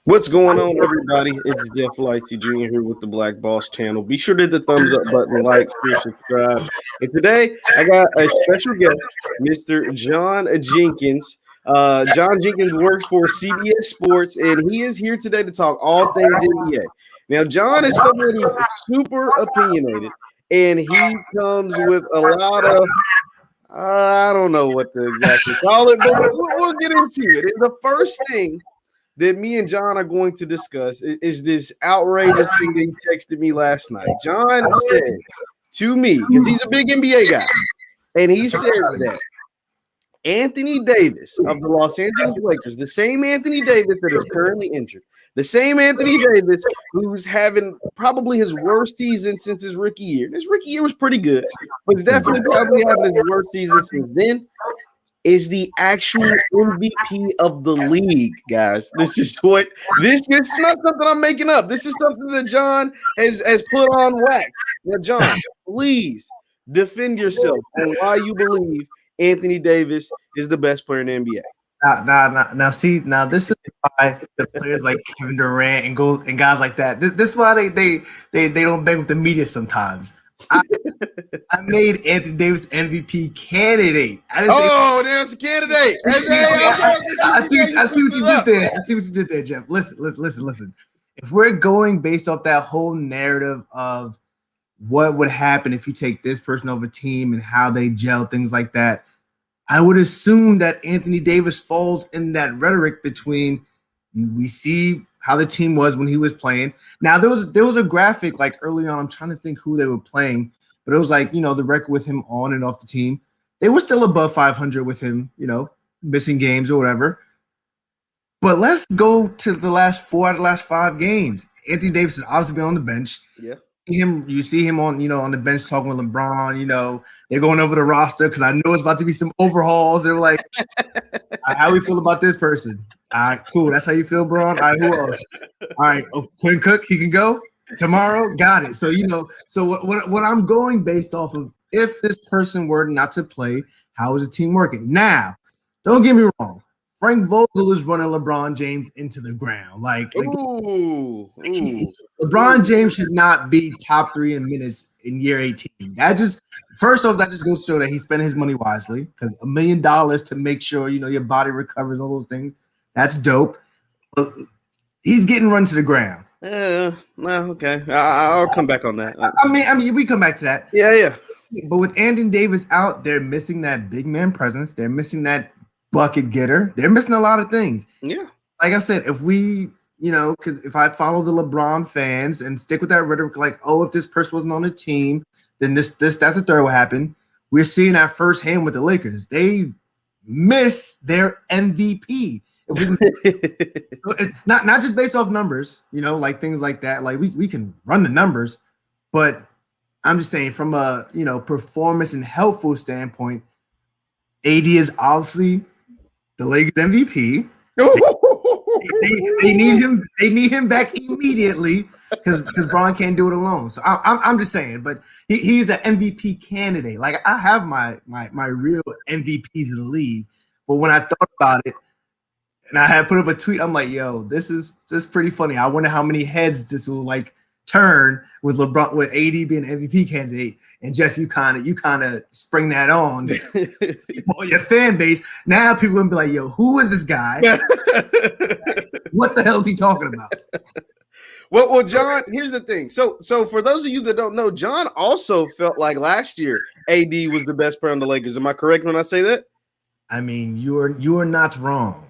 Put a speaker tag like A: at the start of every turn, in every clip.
A: What's going on, everybody? It's Jeff Lightsy Jr. here with the Black Boss channel. Be sure to hit the thumbs up button, like, share, subscribe. And today, I got a special guest, Mr. John Jenkins. John Jenkins works for CBS Sports, and he is here today to talk all things NBA. Now, John is someone who's super opinionated, and he comes with a lot of I don't know what to exactly call it, but we'll get into it. And the first thing that me and John are going to discuss is this outrageous thing that he texted me last night. John said to me, because he's a big NBA guy, and he said that Anthony Davis of the Los Angeles Lakers, the same Anthony Davis that is currently injured, the same Anthony Davis who's having probably his worst season since his rookie year. His rookie year was pretty good, but it's definitely probably having his worst season since then. Is the actual MVP of the league, guys. This is not something I'm making up. This is something that John has put on wax. Now, John, please defend yourself on why you believe Anthony Davis is the best player in the NBA.
B: Now, this is why the players like Kevin Durant and guys like that. This is why they don't bang with the media sometimes. I made Anthony Davis MVP candidate.
A: There's a candidate.
B: I see what you did there. I see what you did there, Jeff. Listen. If we're going based off that whole narrative of what would happen if you take this person over team and how they gel, things like that, I would assume that Anthony Davis falls in that rhetoric between we see how the team was when he was playing. Now, there was a graphic like early on. I'm trying to think who they were playing, but it was like, the record with him on and off the team. They were still above 500 with him, missing games or whatever. But let's go to the last 4 out of the last 5 games. Anthony Davis has obviously been on the bench.
A: Yeah.
B: You see him on the bench talking with LeBron. They're going over the roster because I know it's about to be some overhauls. They're like, how we feel about this person? All right, cool. That's how you feel, Braun? All right, who else? All right, Quinn Cook, he can go tomorrow. Got it. So, so what I'm going based off of, if this person were not to play, how is the team working? Now, don't get me wrong. Frank Vogel is running LeBron James into the ground. LeBron James should not be top 3 in minutes in year 18. That just goes to show that he spent his money wisely, because $1 million to make sure your body recovers, all those things. That's dope. He's getting run to the ground.
A: Okay. I'll come back on that.
B: I mean, we come back to that.
A: Yeah.
B: But with Anthony Davis out, they're missing that big man presence. They're missing that bucket getter. They're missing a lot of things.
A: Yeah.
B: Like I said, if we, if I follow the LeBron fans and stick with that rhetoric, like, if this person wasn't on the team, then that the third will happen. We're seeing that firsthand with the Lakers. They miss their MVP. Not just based off numbers, like things like that. Like we can run the numbers, but I'm just saying from a performance and helpful standpoint, AD is obviously the Lakers MVP. They need him. They need him back immediately because Braun can't do it alone. So I'm just saying, but he's an MVP candidate. Like I have my real MVPs in the league, but when I thought about it, and I had put up a tweet, I'm like, yo, this is pretty funny. I wonder how many heads this will turn with LeBron, with AD being an MVP candidate. And Jeff, you kind of spring that on your fan base. Now people gonna be like, yo, who is this guy? What the hell is he talking about?
A: Well, John, here's the thing. So for those of you that don't know, John also felt like last year AD was the best player on the Lakers. Am I correct when I say that?
B: I mean, you are not wrong.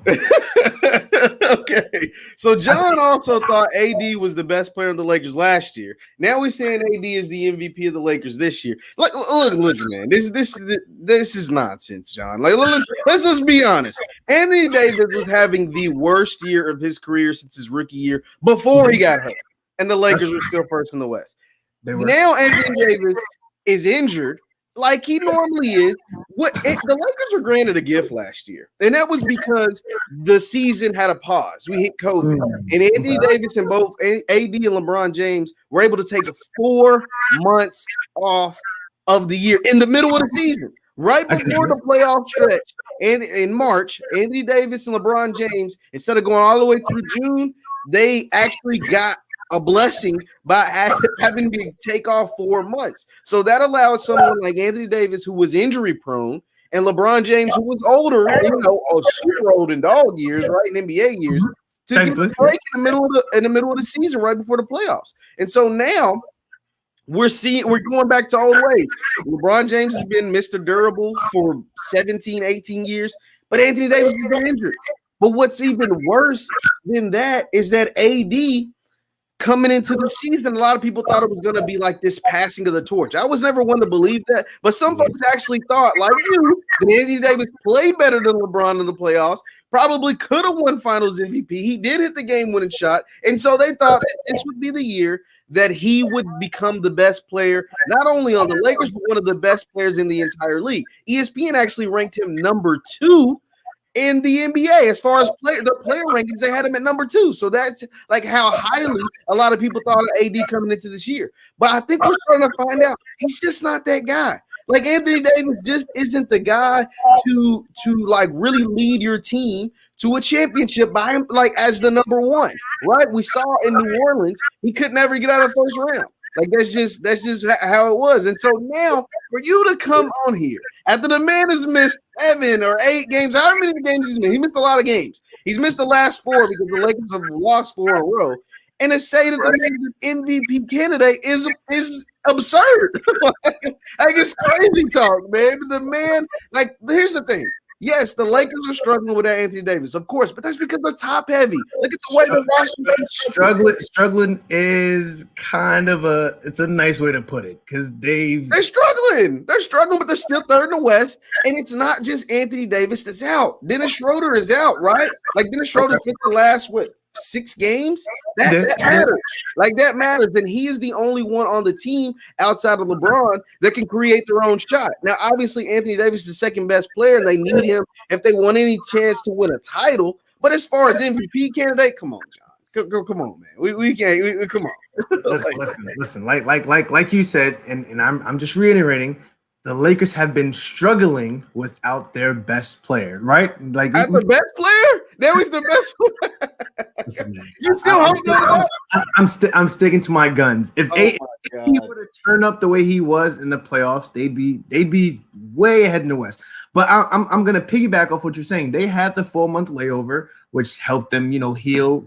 A: Okay. So John also thought AD was the best player on the Lakers last year. Now we're saying AD is the MVP of the Lakers this year. Look, man. This is nonsense, John. Let's just be honest. Anthony Davis was having the worst year of his career since his rookie year before he got hurt, and the Lakers were still first in the West. Now Anthony Davis is injured, like he normally is. The Lakers were granted a gift last year, and that was because the season had a pause. We hit COVID, and Anthony Davis and both AD and LeBron James were able to take 4 months off of the year in the middle of the season, right before the playoff stretch. And in March, Anthony Davis and LeBron James, instead of going all the way through June, they actually got a blessing by having to take off 4 months. So that allowed someone like Anthony Davis, who was injury prone, and LeBron James, who was older, super old in dog years, right, in NBA years, to get a break in the middle of the season, right before the playoffs. And so now we're going back to old ways. LeBron James has been Mr. Durable for 17, 18 years, but Anthony Davis has been injured. But what's even worse than that is that AD coming into the season, a lot of people thought it was going to be like this passing of the torch. I was never one to believe that, but some folks actually thought, like you, that Anthony Davis played better than LeBron in the playoffs, probably could have won Finals MVP. He did hit the game-winning shot, and so they thought that this would be the year that he would become the best player, not only on the Lakers, but one of the best players in the entire league. ESPN actually ranked him number 2 in the NBA as far as the player rankings. They had him at number 2. So that's like how highly a lot of people thought of AD coming into this year. But I think we're starting to find out he's just not that guy. Like Anthony Davis just isn't the guy to like really lead your team to a championship by him, like as the number 1, right? We saw in New Orleans, he could never get out of the first round. Like that's just how it was. And so now for you to come on here after the man has missed 7 or 8 games, however many games he's missed, he missed a lot of games. He's missed the last 4 because the Lakers have lost 4 in a row. And to say that the MVP candidate is absurd. Like it's crazy talk, man. The man, like, here's the thing. Yes, the Lakers are struggling with Anthony Davis, of course, but that's because they're top heavy. Look at the way
B: they're struggling is kind of it's a nice way to put it because they're
A: struggling. They're struggling, but they're still third in the West. And it's not just Anthony Davis that's out. Dennis Schroeder is out, right? Like Dennis Schroeder took the last 6 games. That matters. Like that matters. And he is the only one on the team outside of LeBron that can create their own shot. Now, obviously, Anthony Davis is the second best player, and they need him if they want any chance to win a title. But as far as MVP candidate, come on, John. Come on, man. We can't. Come on.
B: Listen. Like you said, and I'm just reiterating. The Lakers have been struggling without their best player, right? Like
A: the best player? That was the best player.
B: Listen, man,
A: you still
B: I'm sticking to my guns. If he would have turned up the way he was in the playoffs, they'd be way ahead in the West. But I'm gonna piggyback off what you're saying. They had the 4-month layover, which helped them, heal,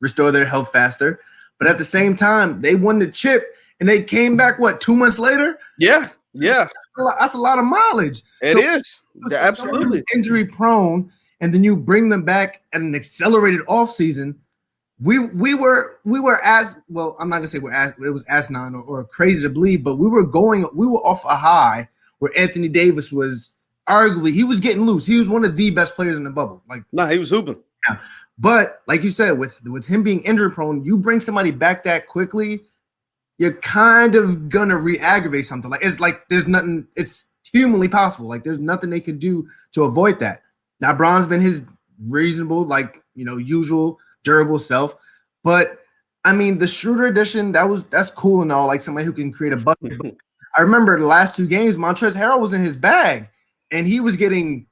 B: restore their health faster. But at the same time, they won the chip. And they came back, 2 months later?
A: Yeah.
B: That's a lot of mileage.
A: It is. Absolutely.
B: Injury prone, and then you bring them back at an accelerated offseason. We were as well. I'm not gonna say it was asinine or crazy to believe, but we were off a high where Anthony Davis was arguably he was getting loose. He was one of the best players in the bubble.
A: He was hooping.
B: Yeah. But like you said, with him being injury prone, you bring somebody back that quickly, you're kind of gonna re-aggravate something. It's like there's nothing. It's humanly possible. Like there's nothing they could do to avoid that. Now, Bron's been his reasonable, usual durable self, but I mean the Schroeder edition that's cool and all. Like somebody who can create a bucket. I remember the last 2 games, Montrezl Harrell was in his bag, and he was getting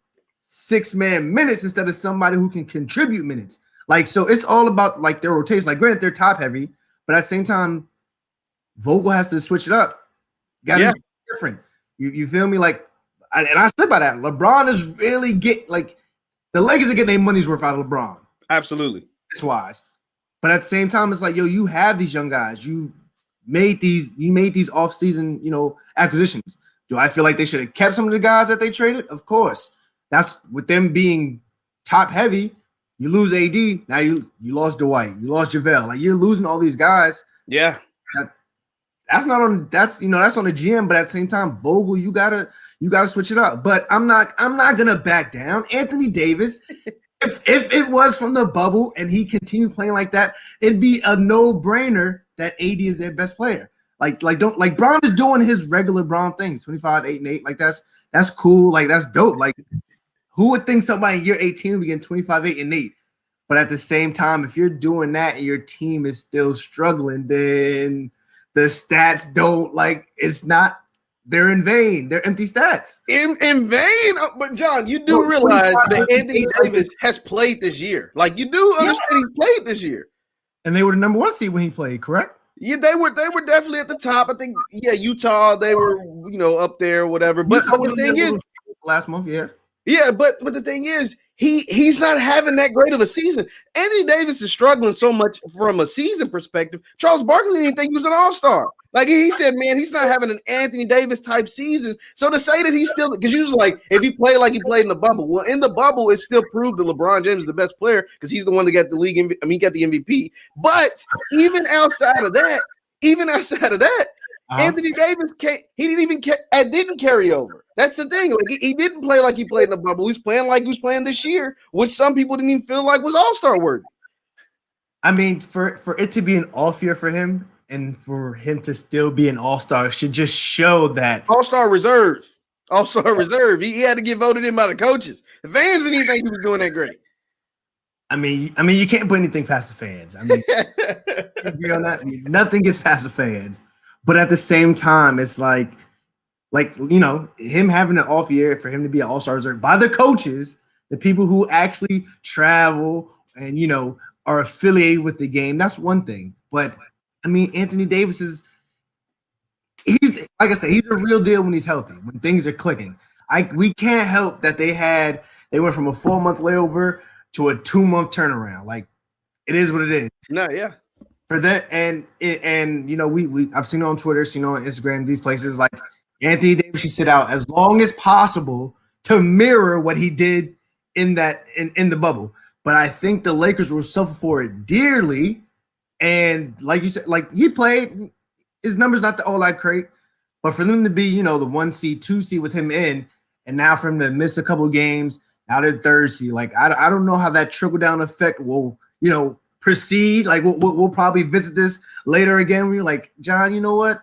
B: 6-man minutes instead of somebody who can contribute minutes. So it's all about their rotation. Granted, they're top heavy, but at the same time, Vogel has to switch it up. Got to be different. You feel me? And I stood by that. LeBron is really the Lakers are getting their money's worth out of LeBron.
A: Absolutely.
B: It's wise. But at the same time, it's you have these young guys. You made these off-season, acquisitions. Do I feel like they should have kept some of the guys that they traded? Of course. That's with them being top heavy. You lose AD. Now you lost Dwight. You lost JaVale. You're losing all these guys.
A: Yeah.
B: That's on the GM, but at the same time, Vogel, you gotta switch it up. But I'm not gonna back down. Anthony Davis, if it was from the bubble and he continued playing like that, it'd be a no-brainer that AD is their best player. Bron is doing his regular Bron things, 25, 8, and 8. That's cool. That's dope. Who would think somebody in year 18 would be getting 25, 8, and 8? But at the same time, if you're doing that and your team is still struggling, then the stats don't it's not they're in vain. They're empty stats.
A: In vain. But John, you do realize that Anthony Davis has played this year. Like you do understand he's played this year.
B: And they were the number 1 seed when he played, correct?
A: Yeah, they were definitely at the top. I think, Utah, they were, up there or whatever. But the thing is,
B: last month, yeah.
A: Yeah, but the thing is, he's not having that great of a season. Anthony Davis is struggling so much from a season perspective. Charles Barkley didn't think he was an all-star. Like he said, man, he's not having an Anthony Davis type season. So to say that he's still, because you was like, if he played like he played in the bubble, well, in the bubble, it still proved that LeBron James is the best player because he's the one that got the league. He got the MVP. But even outside of that, Anthony Davis didn't carry over. That's the thing. Like he didn't play like he played in the bubble. He's playing like he was playing this year, which some people didn't even feel like was all-star worthy.
B: I mean, for it to be an off year for him and for him to still be an all-star should just show that
A: all-star reserve. All-star reserve. He had to get voted in by the coaches. The fans didn't even think he was doing that great.
B: I mean, you can't put anything past the fans. I mean, agree on that. Nothing gets past the fans. But at the same time, it's like him having an off year for him to be an all-star reserve by the coaches, the people who actually travel and are affiliated with the game. That's one thing. But I mean, Anthony Davis he's like I said, he's a real deal when he's healthy, when things are clicking. We can't help that they went from a 4-month layover to a 2-month turnaround. Like it is what it is.
A: No, yeah.
B: For that, and I've seen it on Twitter, seen it on Instagram, these places like Anthony Davis should sit out as long as possible to mirror what he did in the bubble. But I think the Lakers will suffer for it dearly. And like you said, like he played, his numbers not all that great, but for them to be, the 1 seed, 2 seed with him in, and now for him to miss a couple of games, now they're 3rd seed. Like I don't know how that trickle down effect will, proceed. Like we'll probably visit this later again. We're like, John, you know what?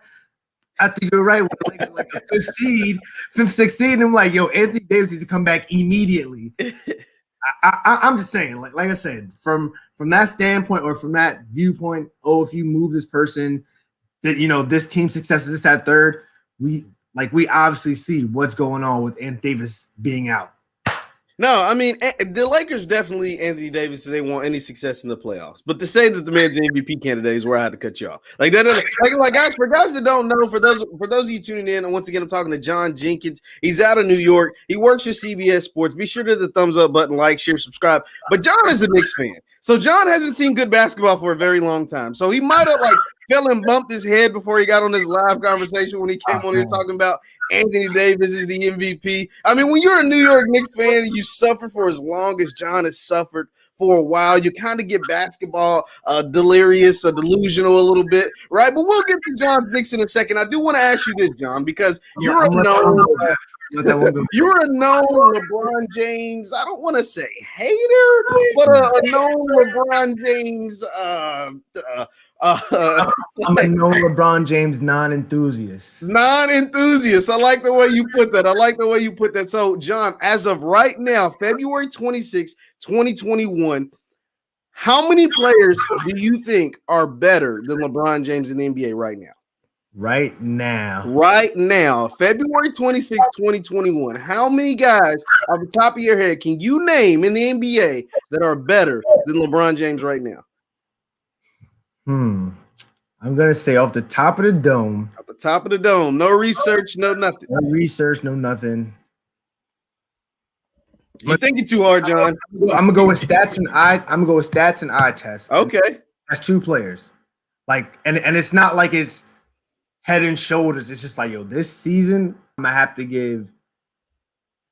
B: I think you're right. Like a 5th seed, 5th, 6th seed, and I'm like, yo, Anthony Davis needs to come back immediately. I'm just saying, like I said, from that standpoint or from that viewpoint, if you move this person, that this team's success is at 3rd, we obviously see what's going on with Anthony Davis being out.
A: No, I mean, the Lakers definitely Anthony Davis if they want any success in the playoffs. But to say that the man's the MVP candidate is where I had to cut you off. Like that, like guys, for guys that don't know, for those of you tuning in, and once again, I'm talking to John Jenkins. He's out of New York. He works for CBS Sports. Be sure to hit the thumbs up button, like, share, subscribe. But John is a Knicks fan. So John hasn't seen good basketball for a very long time. So he might have fell and bumped his head before he got on this live conversation when he came on here talking about Anthony Davis is the MVP. I mean, when you're a New York Knicks fan, you suffer for as long as John has suffered for a while. You kind of get basketball delirious or delusional a little bit, right? But we'll get to John's Knicks in a second. I do want to ask you this, John, because you're a known LeBron James. I don't want to say hater, but a known LeBron James.
B: I'm a known LeBron James non-enthusiast.
A: I like the way you put that. So, John, as of right now, February 26, 2021, how many players do you think are better than LeBron James in the NBA right now?
B: Right now,
A: February 26, 2021. How many guys off the top of your head can you name in the NBA that are better than LeBron James right now?
B: I'm gonna say off the top of the dome.
A: Off the top of the dome. No research, no nothing.
B: No nothing.
A: You thinking too hard, John.
B: I'm gonna go with stats and eye test.
A: Okay.
B: That's 2 players. Like, and it's not like it's head and shoulders. It's just like, yo, this season I'm gonna have to give,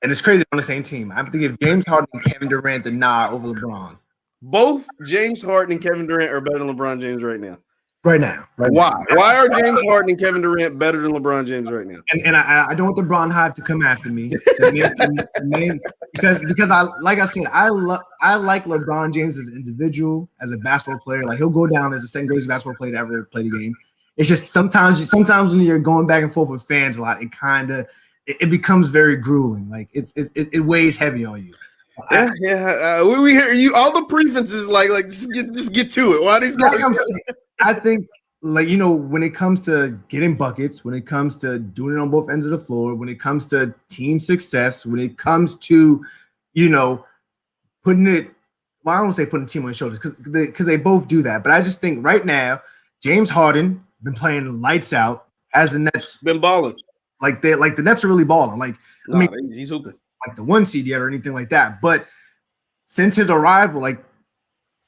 B: and it's crazy on the same team. I have to give James Harden and Kevin Durant the nod over LeBron.
A: Both James Harden and Kevin Durant are better than LeBron James right now.
B: Right now.
A: Why? Why are James Harden and Kevin Durant better than LeBron James right now?
B: And I don't want the Bron Hive to come after me. Because I like LeBron James as an individual, as a basketball player. Like he'll go down as the second greatest basketball player to ever play the game. It's just sometimes when you're going back and forth with fans a lot, it becomes very grueling. Like it weighs heavy on you.
A: We hear you all the preferences. Like just get to it. Why these guys?
B: I think like, when it comes to getting buckets, when it comes to doing it on both ends of the floor, when it comes to team success, when it comes to, putting it, well, I don't want to say putting the team on his shoulders because they both do that. But I just think right now, James Harden been playing lights out, has the Nets
A: been balling.
B: Like the Nets are really balling. Like,
A: I mean, he's hooping.
B: Like the 1 seed yet or anything like that. But since his arrival, like,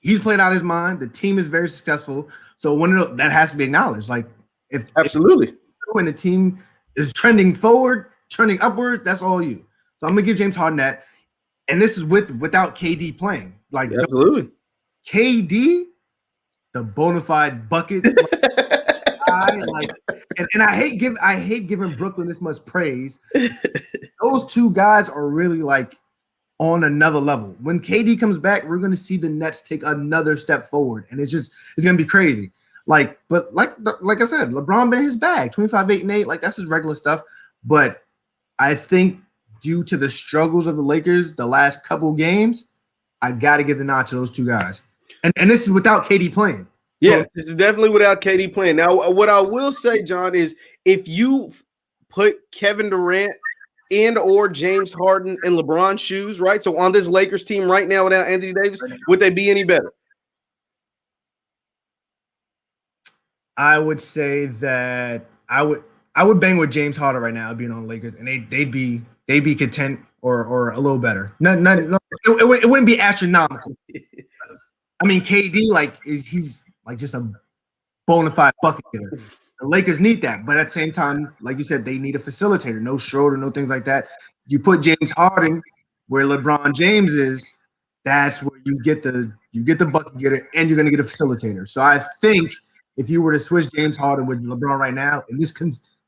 B: he's playing out his mind. The team is very successful. So that has to be acknowledged. Like,
A: absolutely,
B: when the team is trending forward, trending upwards, that's all you. So I'm gonna give James Harden that. And this is without KD playing. Like,
A: absolutely,
B: KD, the bona fide bucket. And I hate giving Brooklyn this much praise. Those two guys are really like on another level. When KD comes back, we're going to see the Nets take another step forward, and it's going to be crazy. Like I said, LeBron been in his bag, 25, 8, and 8. Like, that's his regular stuff. But I think due to the struggles of the Lakers the last couple games, I got to give the nod to those two guys. And this is without KD playing.
A: Yeah, this is definitely without KD playing. Now, what I will say, John, is if you put Kevin Durant and or James Harden in LeBron's shoes, right? So on this Lakers team right now without Anthony Davis, would they be any better?
B: I would say that I would bang with James Harden right now being on the Lakers, and they'd be content or a little better. It wouldn't be astronomical. I mean, KD he's like just a bona fide bucket getter. The Lakers need that, but at the same time, like you said, they need a facilitator. No Schroeder, no things like that. You put James Harden where LeBron James is, that's where you get the bucket getter, and you're going to get a facilitator. So I think if you were to switch James Harden with LeBron right now, and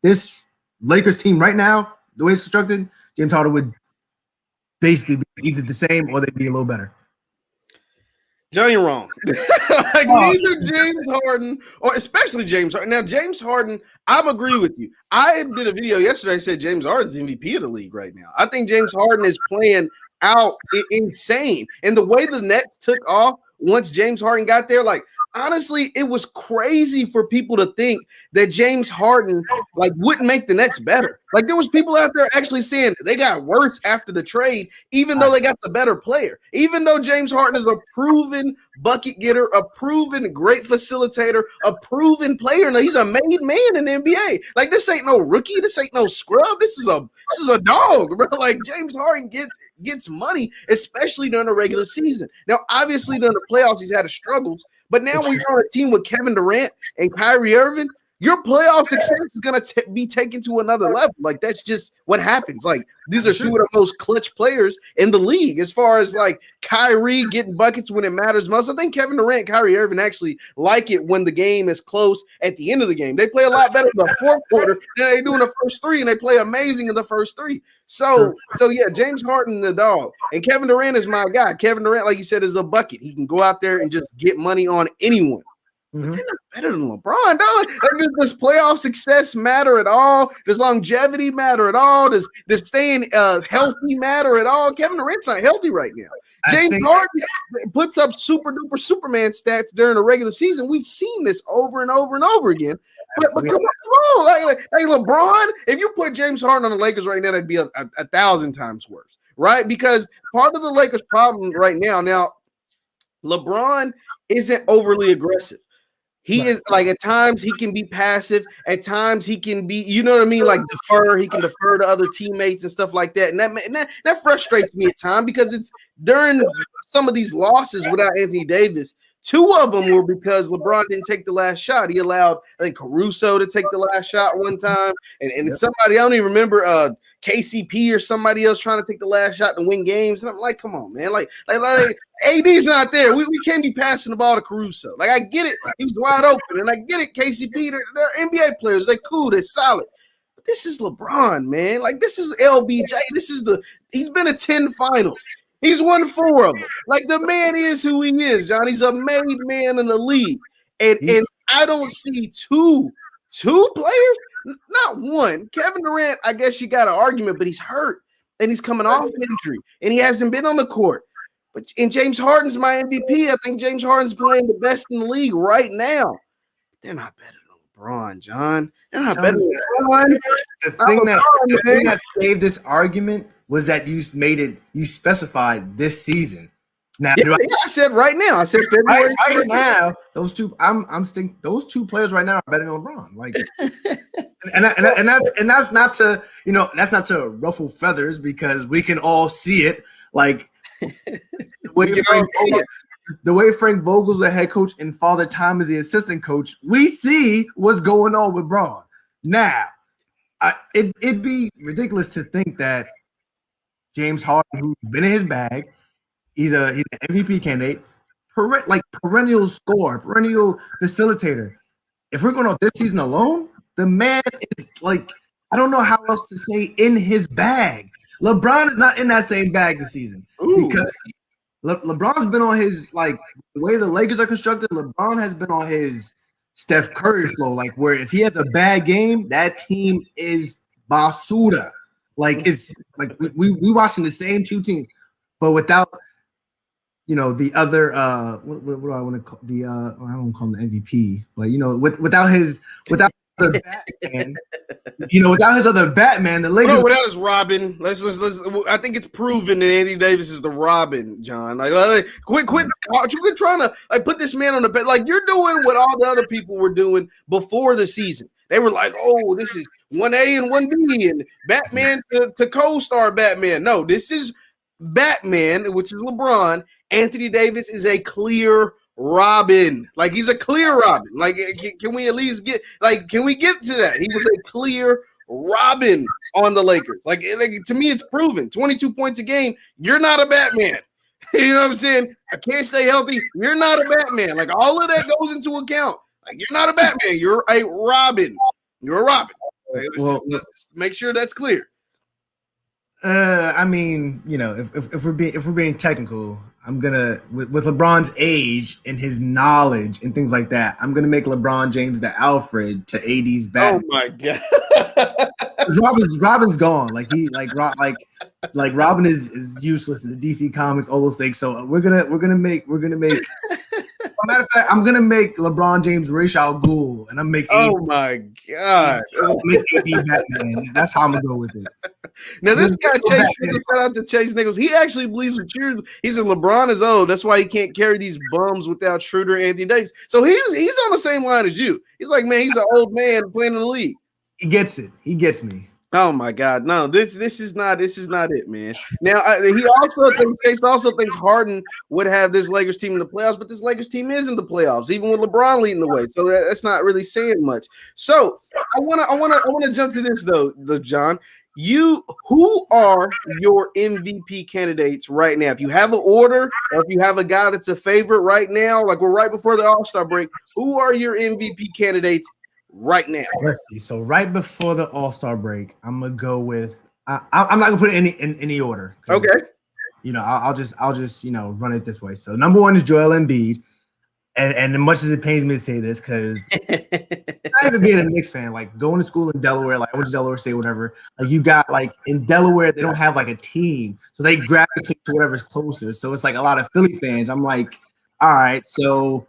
B: this Lakers team right now, the way it's constructed, James Harden would basically be either the same or they'd be a little better.
A: John, you're wrong. Neither James Harden or especially James Harden. Now, James Harden, I'm agree with you. I did a video yesterday. I said James Harden's the MVP of the league right now. I think James Harden is playing out insane. And the way the Nets took off once James Harden got there, like, honestly, it was crazy for people to think that James Harden wouldn't make the Nets better. Like, there was people out there actually saying they got worse after the trade, even though they got the better player. Even though James Harden is a proven bucket getter, a proven great facilitator, a proven player. Now, he's a made man in the NBA. Like, this ain't no rookie. This ain't no scrub. This is a dog, bro. Like, James Harden gets money, especially during the regular season. Now, obviously, during the playoffs, he's had his struggles. But now when you're on a team with Kevin Durant and Kyrie Irving, your playoff success is going to be taken to another level. Like, that's just what happens. Like, these are two of the most clutch players in the league as far as, like, Kyrie getting buckets when it matters most. I think Kevin Durant, Kyrie Irving actually like it when the game is close at the end of the game. They play a lot better in the fourth quarter than they do in the first three, and they play amazing in the first three. So yeah, James Harden, the dog. And Kevin Durant is my guy. Kevin Durant, like you said, is a bucket. He can go out there and just get money on anyone. But they're not better than LeBron, dog. Does playoff success matter at all? Does longevity matter at all? Does staying healthy matter at all? Kevin Durant's not healthy right now. James Harden puts up super duper Superman stats during the regular season. We've seen this over and over and over again. But come on, like LeBron. If you put James Harden on the Lakers right now, that'd be a 1,000 times worse, right? Because part of the Lakers' problem right now, LeBron isn't overly aggressive. He is like at times he can be passive. At times he can be, you know what I mean, like defer. He can defer to other teammates and stuff like that. And that frustrates me at times because it's during some of these losses without Anthony Davis. 2 of them were because LeBron didn't take the last shot. He allowed, I think, Caruso to take the last shot one time, and somebody, I don't even remember, KCP or somebody else trying to take the last shot to win games. And I'm like, come on, man. Like AD's not there. We can't be passing the ball to Caruso. Like, I get it. He was wide open. And I get it, KCP. They're NBA players. They're cool. They're solid. But this is LeBron, man. Like, this is LBJ. He's been to 10 finals. He's won 4 of them. Like, the man is who he is, John. He's a made man in the league. And I don't see two players, not one. Kevin Durant, I guess you got an argument, but he's hurt. And he's coming off injury. And he hasn't been on the court. And James Harden's my MVP. I think James Harden's playing the best in the league right now. they're not better than LeBron, John. They're not
B: Tell
A: better
B: me
A: than LeBron.
B: the thing that saved this argument was that you specified this season. Now,
A: Yeah, I said right now. I said February.
B: Right now, those two. Those two players right now are better than LeBron. Like, and that's not to that's not to ruffle feathers because we can all see it. Like the way Frank Vogel's the head coach and Father Time is the assistant coach, we see what's going on with Braun. Now, it'd be ridiculous to think that James Harden, who's been in his bag, he's an MVP candidate, perennial scorer, perennial facilitator. If we're going off this season alone, the man is like, I don't know how else to say in his bag. LeBron is not in that same bag this season because LeBron's been on his, like, the way the Lakers are constructed, LeBron has been on his Steph Curry flow, like, where if he has a bad game, that team is basura. Like, it's like we watching the same two teams, but without, the other what do I want to call I don't want to call him the MVP, but without the Batman, without his other Batman, the Lakers.
A: Without his Robin, let's. I think it's proven that Anthony Davis is the Robin, John. Like quit trying to put this man on the bed. Like, you're doing what all the other people were doing before the season. They were like, "Oh, this is 1A and 1B and Batman to co-star Batman." No, this is Batman, which is LeBron. Anthony Davis is a clear Robin. Like, he's a clear Robin. Like, can we at least can we get to that? He was a clear Robin on the Lakers. Like to me, it's proven. 22 points a game. You're not a Batman. You know what I'm saying? I can't stay healthy. You're not a Batman. Like, all of that goes into account. Like, you're not a Batman. You're a Robin. You're a Robin. Like, let's make sure that's clear.
B: I mean, if we're being technical, I'm gonna with LeBron's age and his knowledge and things like that, I'm gonna make LeBron James the Alfred to AD's Batman.
A: Oh my god,
B: Robin's gone. Robin is useless in the DC comics, all those things. So we're gonna make. As a matter of fact, I'm gonna make LeBron James Ra's al Ghul, and I'm making.
A: Oh my god!
B: AD Batman. That's how I'm gonna go with it.
A: Now this guy Chase Nichols, shout out to Chase Nichols. He actually believes with you. He said LeBron is old. That's why he can't carry these bums without Schroeder and Anthony Davis. So he's on the same line as you. He's like, man, he's an old man playing in the league.
B: He gets it. He gets me.
A: Oh my God! No, this is not it, man. Now Chase also thinks Harden would have this Lakers team in the playoffs, but this Lakers team is in the playoffs, even with LeBron leading the way. So that's not really saying much. So I wanna jump to this though, John. Who are your MVP candidates right now? If you have an order, or if you have a guy that's a favorite right now, like we're right before the All-Star break, who are your MVP candidates right now?
B: Let's see. So right before the All-Star break, I'm gonna go with. I'm not gonna put it in any order.
A: Okay.
B: I'll just run it this way. So number one is Joel Embiid, and as much as it pains me to say this, because not even being a Knicks fan, like going to school in Delaware, like I went to Delaware State, whatever. Like you got like in Delaware, they don't have like a team, so they gravitate to whatever's closest. So it's like a lot of Philly fans. I'm like, all right, so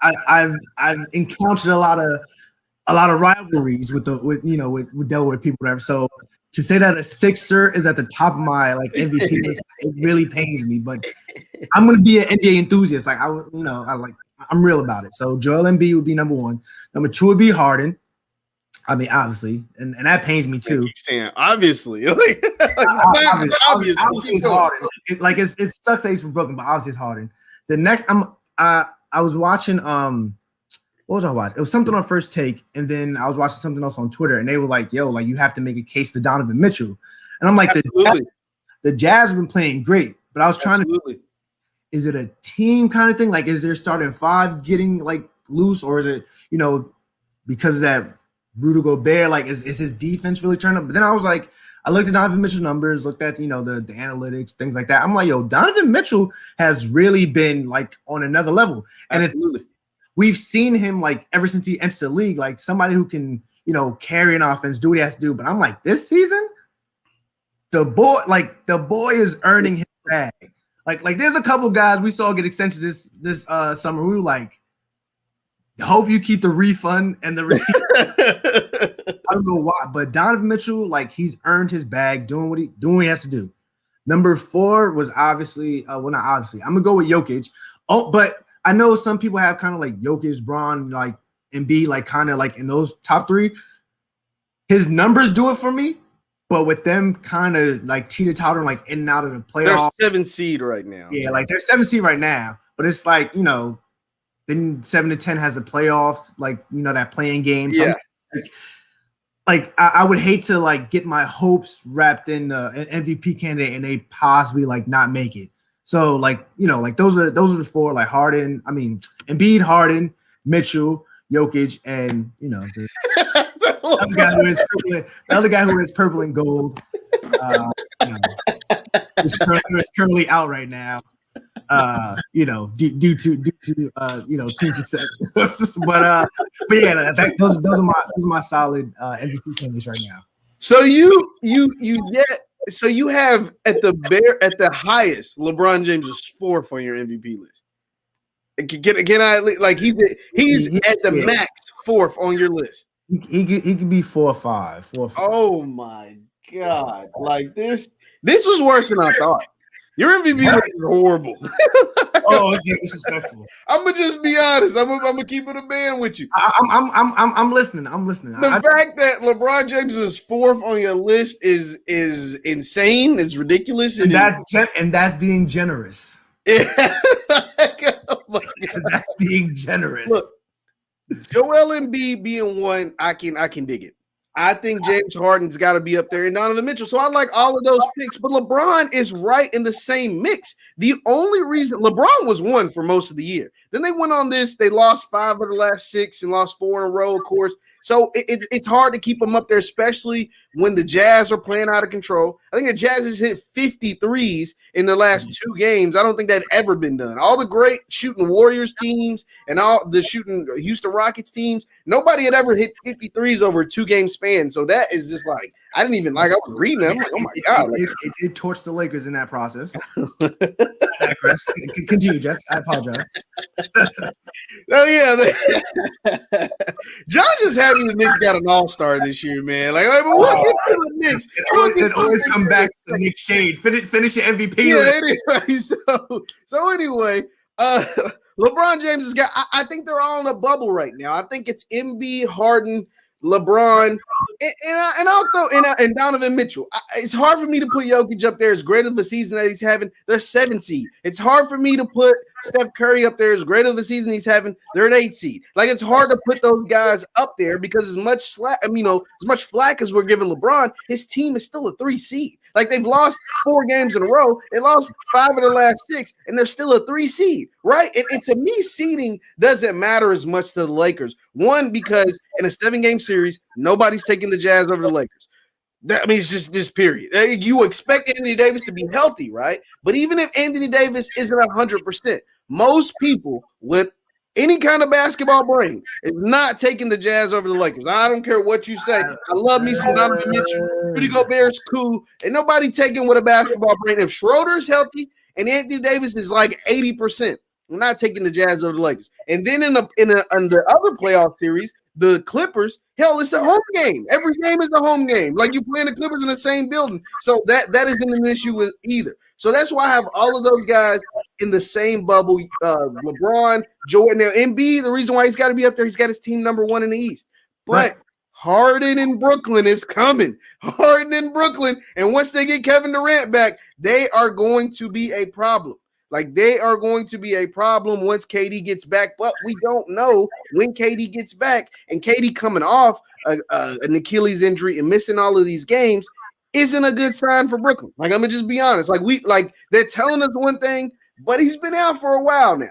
B: I've encountered a lot of rivalries with Delaware people, whatever. So to say that a Sixer is at the top of my like MVP list, it really pains me. But I'm gonna be an NBA enthusiast. Like I'm real about it. So Joel Embiid would be number one. Number two would be Harden. I mean, obviously, and that pains me too.
A: Saying obviously, obviously
B: it's Harden. It sucks that he's from Brooklyn, but obviously it's Harden. The next, I was watching what was I watching? It was something on First Take, and then I was watching something else on Twitter, and they were like, "Yo, like you have to make a case for Donovan Mitchell," and I'm like, "The Jazz have been playing great," but I was trying to. Is it a team kind of thing? Like, is their starting five getting like loose, or is it because of that Rudy Gobert? Like, is his defense really turning up? But then I was like, I looked at Donovan Mitchell numbers, looked at the analytics, things like that. I'm like, yo, Donovan Mitchell has really been like on another level, and we've seen him like ever since he entered the league, like somebody who can carry an offense, do what he has to do. But I'm like, this season, the boy is earning his bag. Like there's a couple guys we saw get extensions this summer. We were like, Hope you keep the refund and the receipt. I don't know why, but Donovan Mitchell, like he's earned his bag, doing what he has to do. Number 4 was obviously, well, not obviously. I'm gonna go with Jokic. Oh, but I know some people have kind of like Jokic, Braun, like Embiid, like kind of like in those top 3. His numbers do it for me, but with them kind of like teeter-tottering, like in and out of the playoffs.
A: They're 7 seed right now.
B: Yeah, like they're 7 seed right now, but it's like then 7 to 10 has the playoffs, like that playing game. So
A: yeah.
B: Like I would hate to like get my hopes wrapped in an MVP candidate and they possibly like not make it. So like like those are the 4, like Harden. I mean Embiid, Harden, Mitchell, Jokic, and the other guy who is purple and gold. Is currently out right now. Due to team success. but yeah, those are my solid MVP candidates right now.
A: So so you have at the highest, LeBron James is 4th on your MVP list. Can I like he's at the max 4th on your list?
B: He could be 4 or 5. 4 or 5.
A: Oh my God! Like this was worse than I thought. Your MVP is horrible.
B: Oh, it's disrespectful.
A: I'm gonna just be honest. I'm gonna keep it a man with you.
B: I'm listening.
A: The fact that LeBron James is 4th on your list is insane. It's ridiculous.
B: And that's being generous.
A: Yeah. Oh
B: that's being generous.
A: Look, Joel Embiid being 1, I can dig it. I think James Harden's got to be up there and Donovan Mitchell. So I like all of those picks, but LeBron is right in the same mix. The only reason LeBron was 1 for most of the year. Then they went on this. They lost 5 of the last 6 and lost 4 in a row, of course. So it's hard to keep them up there, especially when the Jazz are playing out of control. I think the Jazz has hit 53s in the last 2 games. I don't think that ever been done. All the great shooting Warriors teams and all the shooting Houston Rockets teams, nobody had ever hit 53s over a 2-game span. So that is just like, I didn't even like, I was reading them. I'm like, oh my God.
B: It torched the Lakers in that process. Continue, Jeff. I apologize.
A: Oh yeah, John just happy the Knicks got an All-Star this year, man. Like, but we'll get to the Knicks.
B: It always come back to the Knicks shade. Finish your MVP.
A: Yeah, anyway. So anyway, LeBron James has got. I think they're all in a bubble right now. I think it's Embiid, Harden, LeBron, and I'll throw in Donovan Mitchell. It's hard for me to put Jokic up there as great of a season that he's having. They're 7 seed. It's hard for me to put Steph Curry up there as great of a season he's having. They're an 8 seed. Like, it's hard to put those guys up there because as much slack, as much flack as we're giving LeBron, his team is still a 3 seed. Like, they've lost 4 games in a row. They lost 5 of the last 6, and they're still a 3 seed, right? And to me, seeding doesn't matter as much to the Lakers. One, because in a 7-game series, nobody's taking the Jazz over the Lakers. It's just this period. You expect Anthony Davis to be healthy, right? But even if Anthony Davis isn't 100%, most people with any kind of basketball brain is not taking the Jazz over the Lakers. I don't care what you say. I love me some Donovan Mitchell. Rudy Gobert's cool. And nobody taking with a basketball brain. If Schroeder's healthy and Anthony Davis is like 80%, I'm not taking the Jazz over the Lakers. And then in the other playoff series, the Clippers, hell, it's a home game. Every game is a home game. Like, you playing the Clippers in the same building. So that isn't an issue with either. So that's why I have all of those guys in the same bubble. LeBron, Jordan, now Embiid, the reason why he's got to be up there, he's got his team number 1 in the East. But
B: right.
A: Harden in Brooklyn is coming. Harden in Brooklyn. And once they get Kevin Durant back, they are going to be a problem. Like, they are going to be a problem once KD gets back, but we don't know when KD gets back. And KD coming off an Achilles injury and missing all of these games isn't a good sign for Brooklyn. Like, I'm gonna just be honest. Like, they're telling us one thing, but he's been out for a while now.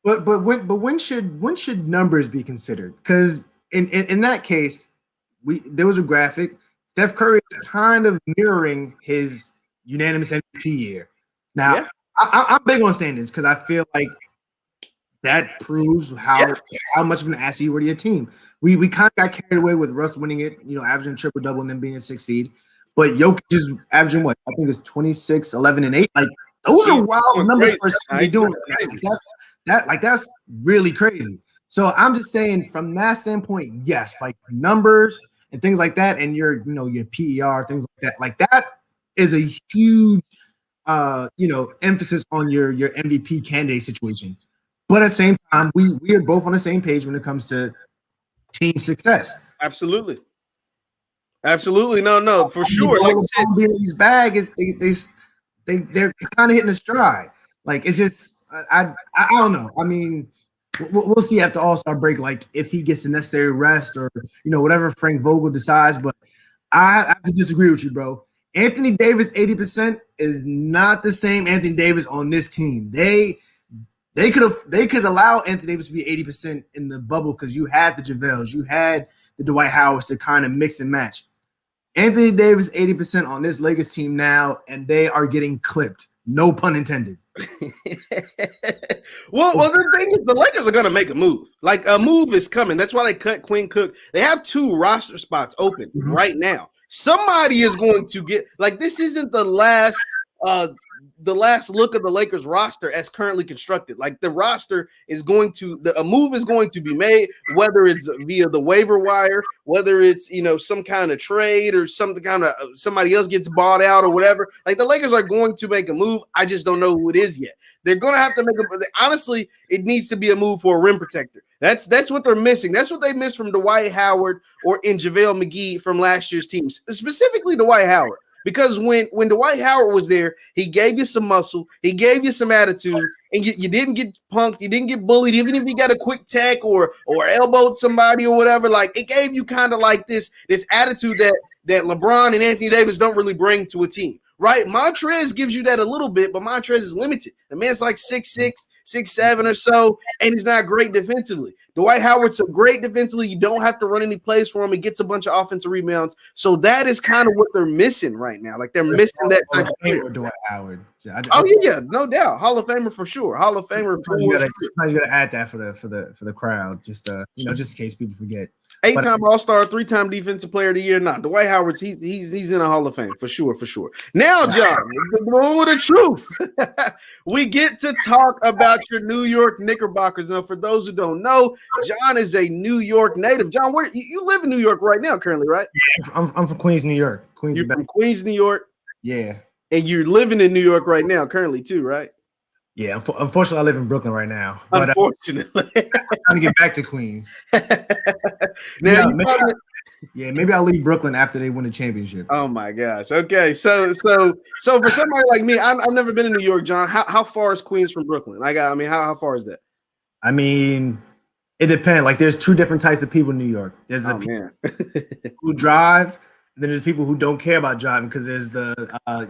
A: But
B: when should numbers be considered? Because in that case, there was a graphic. Steph Curry is kind of mirroring his unanimous MVP year. Now, yeah. I'm big on saying this because I feel like that proves how much of an asset you were to your team. We kind of got carried away with Russ winning it, averaging triple-double and then being a 6 seed. But Jokic is averaging what? I think it's 26, 11, and 8. Like, Those are
A: He's
B: wild
A: going
B: numbers
A: crazy.
B: for somebody doing that. That's really crazy. So I'm just saying, from that standpoint, yes, like numbers and things like that, and your PER, things like that is a huge emphasis on your MVP candidate situation. But at the same time, we are both on the same page when it comes to team success.
A: Absolutely. No, for sure. Like you said,
B: these bag is they're kind of hitting a stride. Like it's just I don't know. I mean, we'll see after All-Star break, like if he gets the necessary rest or whatever Frank Vogel decides. But I have to disagree with you, bro. Anthony Davis 80% is not the same Anthony Davis on this team. They could allow Anthony Davis to be 80% in the bubble because you had the JaVales, you had the Dwight Howards to kind of mix and match. Anthony Davis 80% on this Lakers team now, and they are getting clipped. No pun intended.
A: well, the thing is, the Lakers are going to make a move. Like a move is coming. That's why they cut Quinn Cook. They have 2 roster spots open right now. Somebody is going to get like this. Isn't the last look of the Lakers roster as currently constructed. Like the roster is going to a move is going to be made, whether it's via the waiver wire, whether it's some kind of trade or something kind of somebody else gets bought out or whatever. Like the Lakers are going to make a move. I just don't know who it is yet. They're going to have to make honestly, it needs to be a move for a rim protector. That's what they're missing. That's what they missed from Dwight Howard or in JaVale McGee from last year's team, specifically Dwight Howard. Because when Dwight Howard was there, he gave you some muscle, he gave you some attitude, and you didn't get punked, you didn't get bullied, even if you got a quick tech or elbowed somebody or whatever. Like it gave you kind of like this attitude that LeBron and Anthony Davis don't really bring to a team. Right? Montrez gives you that a little bit, but Montrez is limited. The man's like 6'6", 6'7" or so, and he's not great defensively. Dwight Howard's so great defensively. You don't have to run any plays for him. He gets a bunch of offensive rebounds. So that is kind of what they're missing right now. Like they're missing that type of player.
B: Dwight Howard.
A: Yeah, no doubt. Hall of Famer for sure. Hall of Famer.
B: You gotta add that for the crowd, just just in case people forget.
A: 8-time All-Star, 3-time Defensive Player of the Year. Nah, Dwight Howard's he's in a Hall of Fame for sure. Now, John, the moment of truth. We get to talk about your New York Knickerbockers. Now, for those who don't know, John is a New York native. John, where you live in New York right now, currently, right?
B: Yeah, I'm from Queens, New York.
A: You're from Queens, New York.
B: Yeah,
A: and you're living in New York right now, currently, too, right?
B: Yeah, unfortunately, I live in Brooklyn right now.
A: But, unfortunately,
B: I'm trying to get back to Queens.
A: Now,
B: maybe I'll leave Brooklyn after they win the championship.
A: Oh my gosh. Okay, so for somebody like me, I've never been in New York, John. How far is Queens from Brooklyn? How far is that?
B: I mean, it depends. Like, there's 2 different types of people in New York. There's the people who drive. And then there's people who don't care about driving because there's the,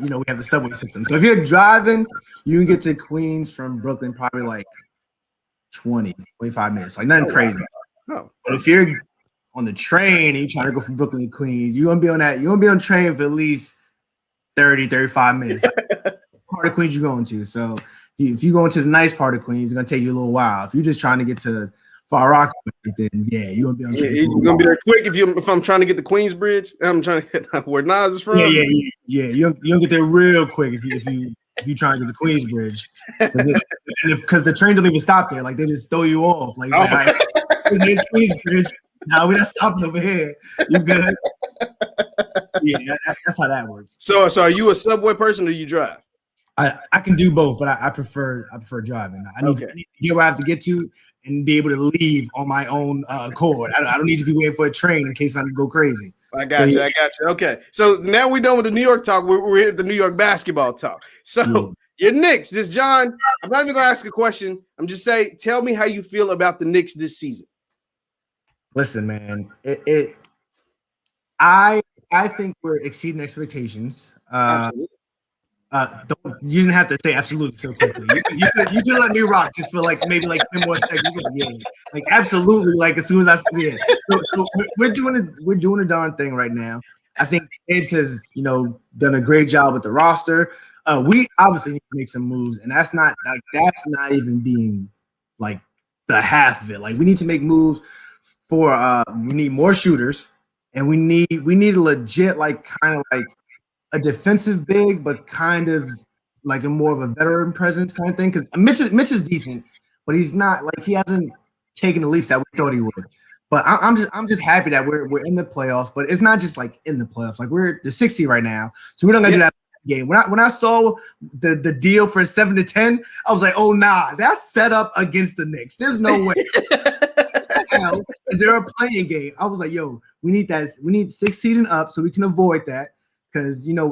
B: we have the subway system. So if you're driving, you can get to Queens from Brooklyn probably like 25 minutes, like nothing crazy.
A: Oh.
B: But if you're on the train and you're trying to go from Brooklyn to Queens, you're going to be on that. You're going to be on the train for at least 35 minutes. Like, part of Queens you're going to. So if you go into the nice part of Queens, it's going to take you a little while. If you're just trying to get to Far Rockaway, then yeah, you're gonna be on.
A: You're gonna be there quick if I'm trying to get the Queensbridge. I'm trying to get where Nas is from.
B: Yeah. You'll get there real quick if you try to get the Queensbridge, because the train don't even stop there. Like they just throw you off. Like it's Queensbridge. Now we're not stopping over here. You good? Yeah, that's how that works.
A: So are you a subway person or do you drive?
B: I can do both, but I prefer driving. I need to get where I have to get to and be able to leave on my own accord. I don't need to be waiting for a train in case I go crazy.
A: I got you. Okay, so now we're done with the New York talk. We're here at the New York basketball talk. So your Knicks, this John. I'm not even gonna ask a question. I'm just saying, tell me how you feel about the Knicks this season.
B: Listen, man, I think we're exceeding expectations.
A: Absolutely.
B: You didn't have to say absolutely so quickly. You could let me rock just for maybe 10 more seconds. Yeah, like absolutely. Like as soon as I see it, so we're doing a darn thing right now. I think Edge has done a great job with the roster. We obviously need to make some moves, and that's not even being like the half of it. Like we need to make moves for we need more shooters, and we need a legit kind of a defensive big, but kind of like a more of a veteran presence kind of thing. Because Mitch is decent, but he's not like he hasn't taken the leaps that we thought he would. But I'm just happy that we're in the playoffs. But it's not just like in the playoffs. Like we're the 60 right now, so we're not gonna do that game. When I saw the deal for 7 to 10, I was like, oh nah, that's set up against the Knicks. There's no way. Hell, is there a playing game? I was like, yo, we need that. We need 6 seed and up so we can avoid that because you know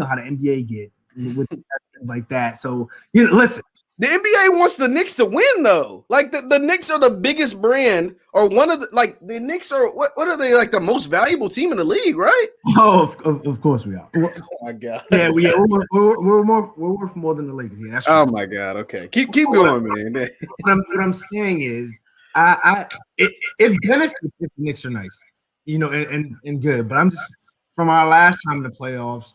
B: how the NBA get with things like that. So listen.
A: The NBA wants the Knicks to win, though. Like the Knicks are the biggest brand, or one of the Knicks are what are they, like the most valuable team in the league, right?
B: Oh, of course we are.
A: Oh my god.
B: Yeah, we're worth more than the Lakers. Yeah, that's true.
A: Oh my god. Okay, keep going, man.
B: What I'm saying is, it benefits if the Knicks are nice, and good. But I'm just from our last time in the playoffs,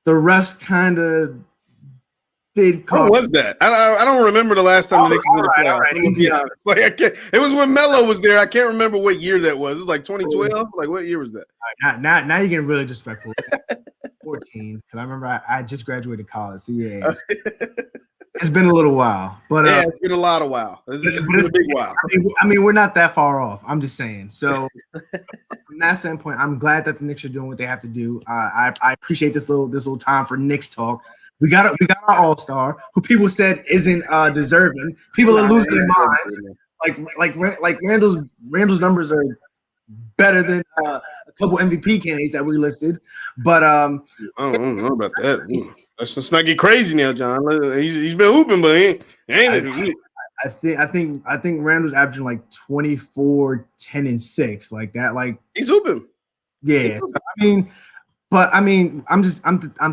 B: the refs kind of.
A: What was that? I don't remember the last time the Knicks won the playoffs. Like it was when Melo was there. I can't remember what year that was. It was like 2012. Like what year was that?
B: Now you're getting really disrespectful. 14, because I remember I just graduated college. So yeah, it's been a little while. But
A: yeah, it's been a lot of while. It's been a big while.
B: I mean, we're not that far off. I'm just saying. So from that standpoint, I'm glad that the Knicks are doing what they have to do. I appreciate this little time for Knicks talk. We got our Allstar, who people said isn't deserving. People are losing their minds. Like Randall's numbers are better than a couple MVP candidates that we listed. But
A: I don't know about that. Let's not get crazy now, John. He's been hooping, but he ain't.
B: I think Randall's averaging like 24, 10, and 6, like that. Like
A: he's hooping.
B: Yeah, I mean, I'm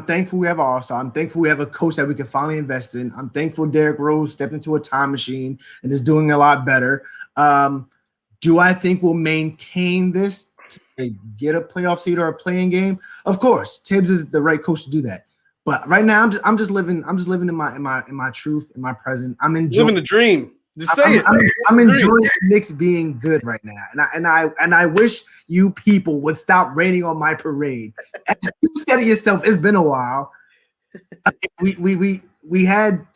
B: thankful we have our All-Star. I'm thankful we have a coach that we can finally invest in. I'm thankful Derrick Rose stepped into a time machine and is doing a lot better. Do I think we'll maintain this to get a playoff seed or a playing game? Of course, Tibbs is the right coach to do that. But right now, I'm just living in my truth, in my present. I'm enjoying
A: living the dream. Just say it.
B: I'm enjoying the Knicks being good right now, and I wish you people would stop raining on my parade. As you said it yourself, it's been a while. We had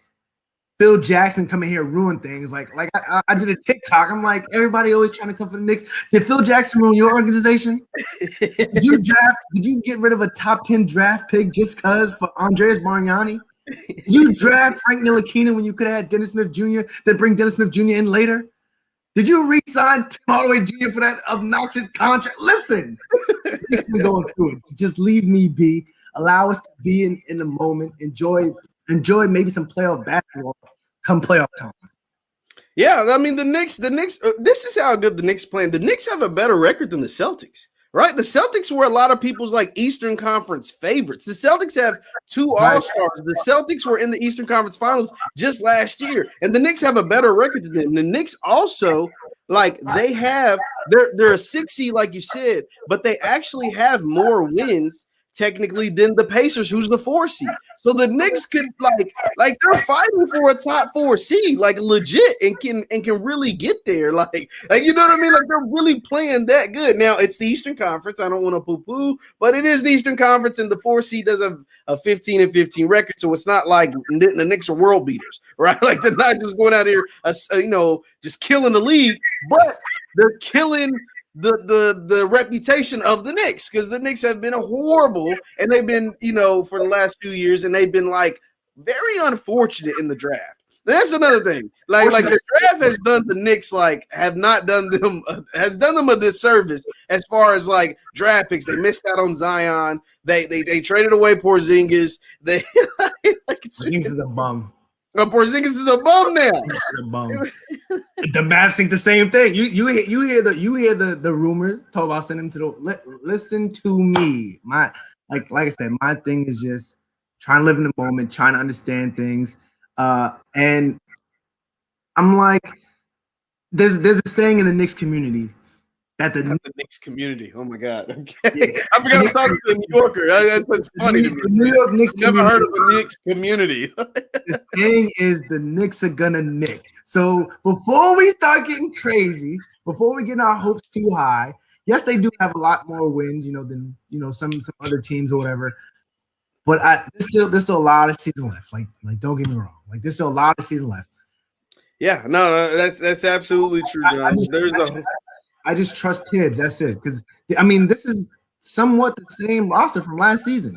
B: Phil Jackson come in here and ruin things. Like I did a TikTok. I'm like, everybody always trying to come for the Knicks. Did Phil Jackson ruin your organization? Did you get rid of a top 10 draft pick just because for Andreas Bargnani? Did you draft Frank Ntilikina when you could have had Dennis Smith Jr., then bring Dennis Smith Jr. in later? Did you re-sign Tim Hardaway Jr. for that obnoxious contract? Listen, it's been going through it. Just leave me be. Allow us to be in the moment. Enjoy maybe some playoff basketball come playoff time.
A: Yeah, I mean the Knicks. This is how good the Knicks playing. The Knicks have a better record than the Celtics. Right, the Celtics were a lot of people's like Eastern Conference favorites. The Celtics have 2 All-Stars. The Celtics were in the Eastern Conference Finals just last year, and the Knicks have a better record than them. The Knicks also, like, they're a 6 seed, like you said, but they actually have more wins technically than the Pacers, who's the 4 seed. So the Knicks could like they're fighting for a top 4 seed, like legit, and can really get there. Like you know what I mean? Like they're really playing that good. Now it's the Eastern Conference. I don't want to poo-poo, but it is the Eastern Conference, and the 4 seed does have a 15-15 record, so it's not like the Knicks are world beaters, right? Like they're not just going out here, just killing the league, but they're killing the reputation of the Knicks, because the Knicks have been horrible, and they've been, for the last few years, and they've been like very unfortunate in the draft. That's another thing. Like the draft has done the Knicks has done them a disservice as far as like draft picks. They missed out on Zion. They traded away Porzingis.
B: Porzingis is a bum.
A: Porzingis is a bum now.
B: A bum. The Mavs think the same thing. You hear the rumors. Talk about sending him to the. Listen to me. Like I said, my thing is just trying to live in the moment, trying to understand things. And I'm like, there's a saying in the Knicks community that the
A: Knicks community. Oh my God! Okay. Yeah. I forgot to talk to a New Yorker. That's funny to me.
B: The New York Knicks.
A: Never heard of a Knicks community.
B: The saying is the Knicks are gonna nick. So before we start getting crazy, before we get our hopes too high, yes, they do have a lot more wins, than some other teams or whatever. But there's still a lot of season left. Like don't get me wrong. Like there's still a lot of season left.
A: Yeah, no, that's absolutely true, John.
B: I just trust Tibbs. That's it. Because I mean, this is somewhat the same roster from last season.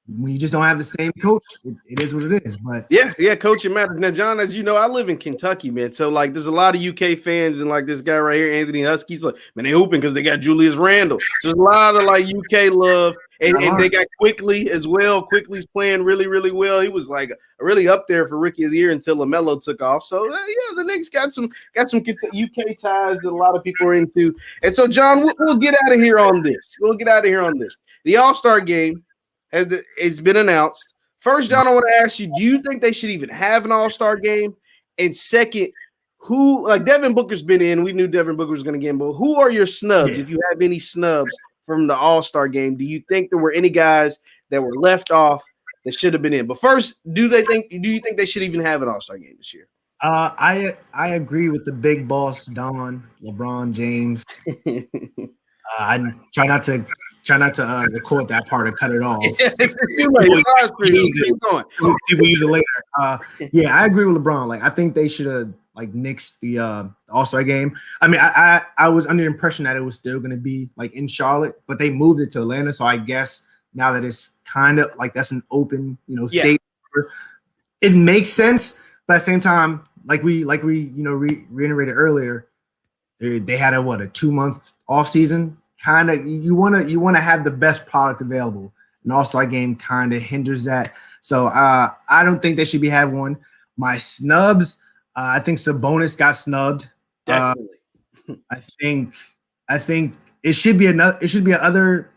B: When you just don't have the same coach, it is what it is. But
A: yeah, coaching matters. Now, John, as you know, I live in Kentucky, man. So like, there's a lot of UK fans, and like this guy right here, Anthony Husky's like, man, they hooping because they got Julius Randle. So there's a lot of like UK love, and they got Quickly as well. Quickly's playing really, really well. He was like really up there for Rookie of the Year until LaMelo took off. So yeah, the Knicks got some UK ties that a lot of people are into. And so, John, we'll get out of here on this. The Allstar game has been announced. First, John, I want to ask you, do you think they should even have an All-Star game? And second, who, like Devin Booker's been in, we knew Devin Booker was going to get in, but who are your snubs? Yeah. If you have any snubs from the All-Star game, do you think there were any guys that were left off that should have been in? But first, do you think they should even have an All-Star game this year?
B: I agree with the big boss, Don, LeBron James. I try not to record that part and cut it off. People use it later. Yeah, I agree with LeBron. Like, I think they should have like nixed the All-Star game. I mean, I was under the impression that it was still going to be like in Charlotte, but they moved it to Atlanta. So I guess now that it's kind of like that's an open, state, it makes sense. But at the same time, like we reiterated earlier, they had a 2-month off season. Kind of you want to have the best product available. An All-Star game kind of hinders that. So I don't think they should be having one. My snubs, I think Sabonis got snubbed.
A: Definitely.
B: I think it should be another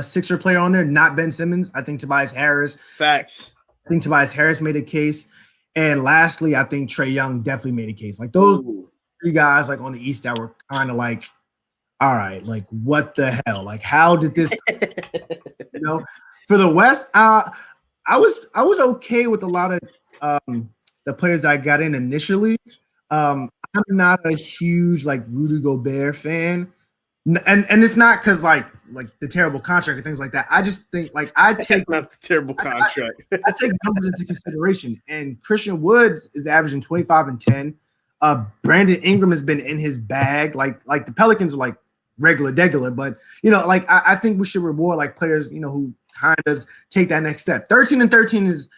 B: Sixer player on there, not Ben Simmons. I think Tobias Harris.
A: Facts.
B: I think Tobias Harris made a case. And lastly, I think Trae Young definitely made a case. Like those three guys like on the East that were kind of like, all right, like what the hell? Like how did this for the West, I was okay with a lot of the players I got in initially. I'm not a huge like Rudy Gobert fan. And it's not because like the terrible contract and things like that. I just think like I take
A: not the terrible contract.
B: I take numbers into consideration. And Christian Woods is averaging 25 and 10. Brandon Ingram has been in his bag. Like the Pelicans are like regular, but like I think we should reward like players who kind of take that next step. 13 and 13 is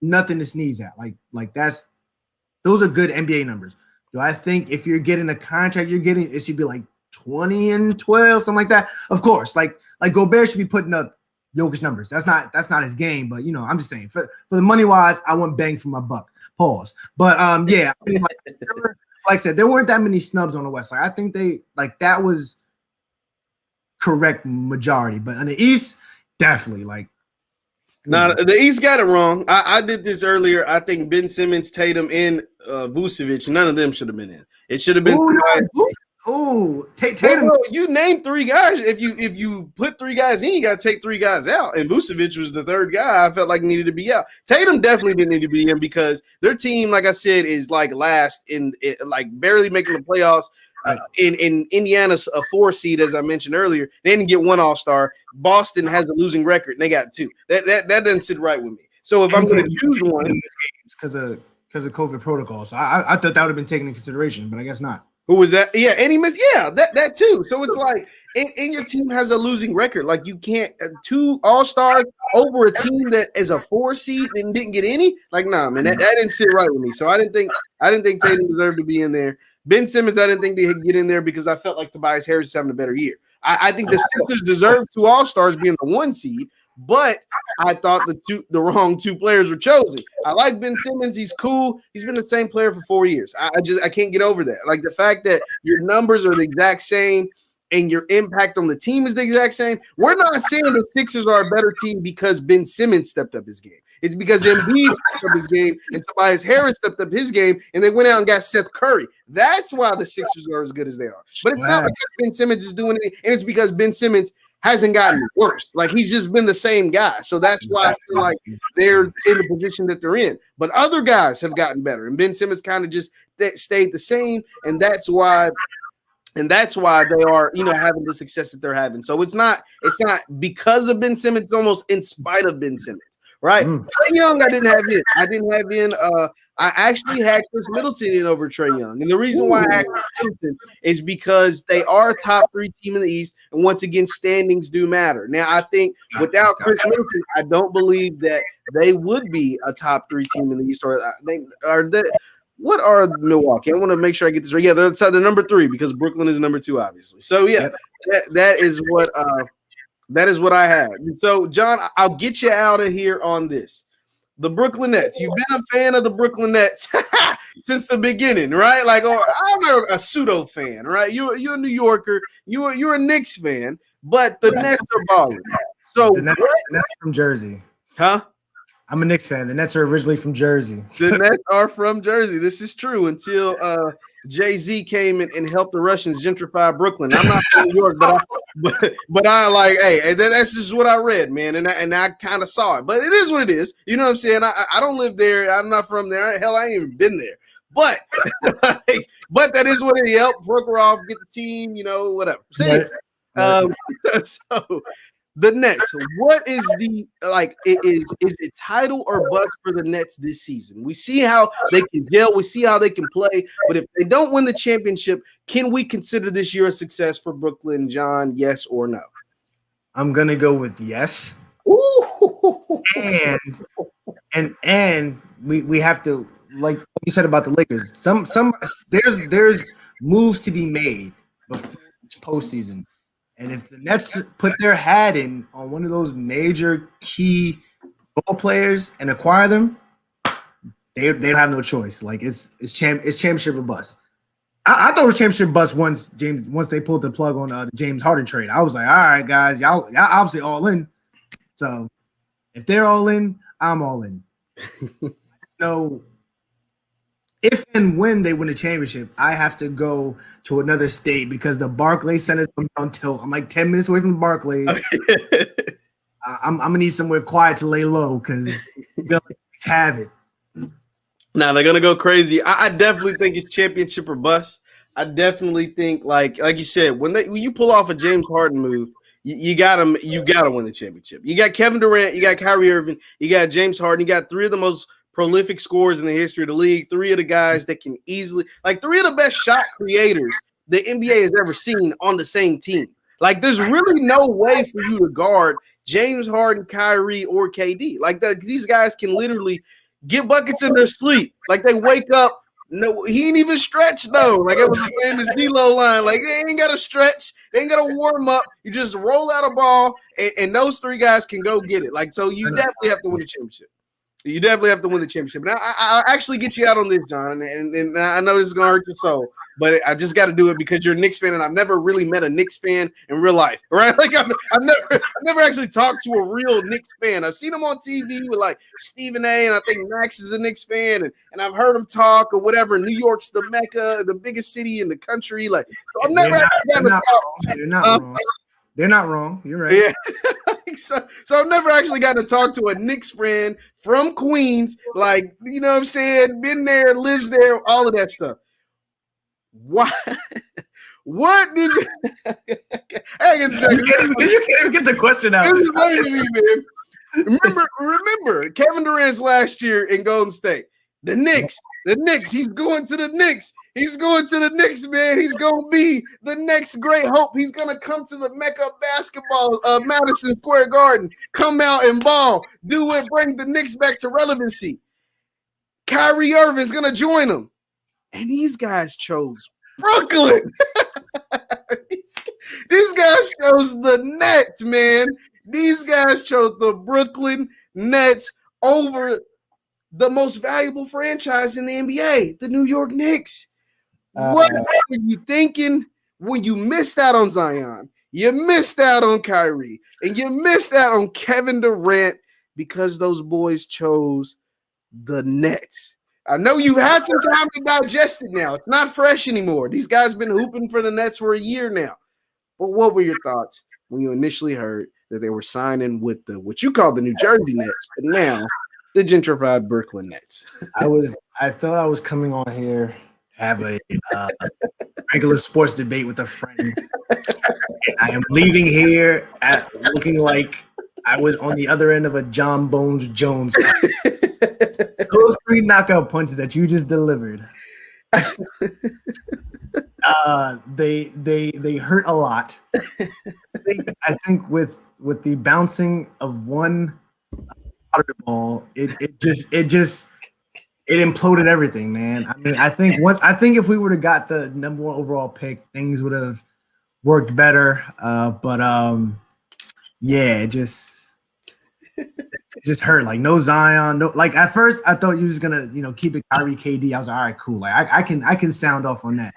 B: nothing to sneeze at. Like those are good NBA numbers. Do I think if you're getting the contract you're getting, it should be like 20 and 12, something like that? Of course, like Gobert should be putting up Jokic numbers. That's not his game, but I'm just saying for the money wise, I want bang for my buck. Pause. But yeah, I mean, like I said, there weren't that many snubs on the West side. I think they like that was correct majority, but on the East, definitely like.
A: Now the East got it wrong. I did this earlier. I think Ben Simmons, Tatum, and Vucevic, none of them should have been in. It should have been.
B: Tatum.
A: Well, you named three guys. If you put three guys in, you got to take three guys out. And Vucevic was the third guy I felt like needed to be out. Tatum definitely didn't need to be in because their team, like I said, is like last in like barely making the playoffs. In Indiana's a 4 seed, as I mentioned earlier, they didn't get one All-Star. Boston has a losing record, and they got 2. That doesn't sit right with me. So if I'm going to choose one,
B: because of COVID protocols, I thought that would have been taken into consideration, but I guess not.
A: Who was that? Yeah, and he missed. Yeah, that too. So it's like, and your team has a losing record. Like you can't 2 All-Stars over a team that is a 4 seed and didn't get any. Like, nah, man, that didn't sit right with me. So I didn't think Tatum deserved to be in there. Ben Simmons, I didn't think they could get in there because I felt like Tobias Harris is having a better year. I think the Sixers deserve 2 All-Stars being the 1 seed, but I thought the wrong 2 players were chosen. I like Ben Simmons. He's cool. He's been the same player for 4 years. I can't get over that. Like the fact that your numbers are the exact same and your impact on the team is the exact same. We're not saying the Sixers are a better team because Ben Simmons stepped up his game. It's because Embiid stepped up his game and Tobias Harris stepped up his game and they went out and got Seth Curry. That's why the Sixers are as good as they are. But it's not because Ben Simmons is doing it, and it's because Ben Simmons hasn't gotten worse. Like he's just been the same guy. So that's why I feel like they're in the position that they're in. But other guys have gotten better, and Ben Simmons kind of just stayed the same, and that's why they are, having the success that they're having. So it's not because of Ben Simmons, it's almost in spite of Ben Simmons. right? Trae Young, I didn't have in. I actually had Chris Middleton in over Trae Young. And the reason why I had Chris Middleton is because they are a top 3 team in the East. And once again, standings do matter. Now, I think without Chris Middleton, I don't believe that they would be a top 3 team in the East. What are Milwaukee? I want to make sure I get this right. Yeah, they're number 3 because Brooklyn is number 2, obviously. So, yeah, that is what I had. So, John, I'll get you out of here on this. The Brooklyn Nets. You've been a fan of the Brooklyn Nets since the beginning, right? Like, I'm a pseudo fan, right? You're a New Yorker. You're a Knicks fan, but the Nets are balling. So
B: the Nets from Jersey.
A: Huh?
B: I'm a Knicks fan. The Nets are originally from Jersey.
A: The Nets are from Jersey. This is true until Jay-Z came and helped the Russians gentrify Brooklyn. I'm not from New York, but I like, hey, that's just what I read, man, and I kind of saw it. But it is what it is. You know what I'm saying? I don't live there. I'm not from there. Hell, I ain't even been there. But but that is what it helped broker off, get the team, whatever. So, so the Nets, what is is it title or bust for the Nets this season? We see how they can gel, we see how they can play, but if they don't win the championship, can we consider this year a success for Brooklyn, John? Yes or no?
B: I'm gonna go with yes.
A: Ooh.
B: And we have to, like you said about the Lakers, there's moves to be made before postseason. And if the Nets put their hat in on one of those major key role players and acquire them, they don't have no choice. Like it's championship or bust. I thought it was championship bust once they pulled the plug on the James Harden trade. I was like, all right, guys, y'all obviously all in. So if they're all in, I'm all in. So if and when they win a championship, I have to go to another state because the Barclays Center is on tilt. I'm like 10 minutes away from the Barclays. I'm gonna need somewhere quiet to lay low because they'll have it.
A: Now they're gonna go crazy. I definitely think it's championship or bust. I definitely think, like you said, when you pull off a James Harden move, you gotta win the championship. You got Kevin Durant, you got Kyrie Irving, you got James Harden, you got 3 of the most prolific scorers in the history of the league, 3 of the guys that can easily, 3 of the best shot creators the NBA has ever seen on the same team. Like, there's really no way for you to guard James Harden, Kyrie, or KD. These guys can literally get buckets in their sleep. Like, they wake up. No, he ain't even stretched though. Like, it was the famous D-Lo line. Like, they ain't got to stretch. They ain't got to warm up. You just roll out a ball, and those 3 guys can go get it. So you definitely have to win the championship. You definitely have to win the championship. Now, I'll actually get you out on this, John, and I know this is going to hurt your soul, but I just got to do it because you're a Knicks fan, and I've never really met a Knicks fan in real life, right? Like, I've never actually talked to a real Knicks fan. I've seen them on TV with, Stephen A., and I think Max is a Knicks fan, and I've heard them talk or whatever. New York's the mecca, the biggest city in the country. So I've never actually gotten to talk.
B: They're not wrong. They're not wrong. You're right.
A: Yeah. So I've never actually gotten to talk to a Knicks friend from Queens, you know what I'm saying, been there, lives there, all of that stuff. Why? What did you
B: can't even get the question out.
A: This is funny to me, man. Remember Kevin Durant's last year in Golden State. The Knicks. He's going to the Knicks. He's going to the Knicks, man. He's going to be the next great hope. He's going to come to the Mecca of basketball, Madison Square Garden, come out and ball, do it, bring the Knicks back to relevancy. Kyrie Irving's going to join them. And these guys chose Brooklyn. These guys chose the Nets, man. These guys chose the Brooklyn Nets over the most valuable franchise in the NBA, the New York Knicks. What were you thinking when you missed out on Zion? You missed out on Kyrie, and you missed out on Kevin Durant because those boys chose the Nets. I know you've had some time to digest it now. It's not fresh anymore. These guys have been hooping for the Nets for a year now. But what were your thoughts when you initially heard that they were signing with what you call the New Jersey Nets, but now the gentrified Brooklyn Nets?
B: I thought I was coming on here to have a regular sports debate with a friend. I am leaving here looking like I was on the other end of a John Bones Jones. Those 3 knockout punches that you just delivered, they hurt a lot. I think with the bouncing of one water ball, it imploded everything, man. I mean, I think if we would have got the number 1 overall pick, things would have worked better. But yeah, it just hurt. Like no Zion, no. Like at first, I thought you was gonna keep it Kyrie KD. I was like, all right, cool. Like I can sound off on that.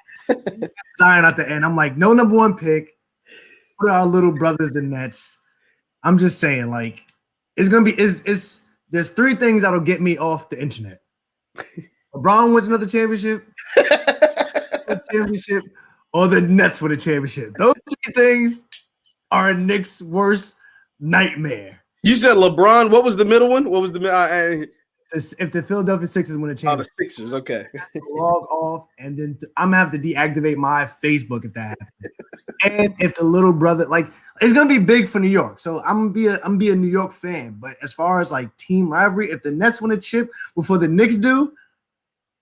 B: Zion at the end, I'm like, no number 1 pick. Put our little brothers, the Nets. I'm just saying, like, it's gonna be there's 3 things that'll get me off the internet. LeBron wins another championship, or the Nets win a championship. Those 3 things are a Knicks' worst nightmare.
A: You said LeBron. What was the middle one? What was the
B: if the Philadelphia Sixers win a championship?
A: Oh, the Sixers. Okay.
B: Log off, and then I'm gonna have to deactivate my Facebook if that happens. And if the little brother, like, it's gonna be big for New York, so I'm gonna be a New York fan. But as far as like team rivalry, if the Nets win a chip before the Knicks do,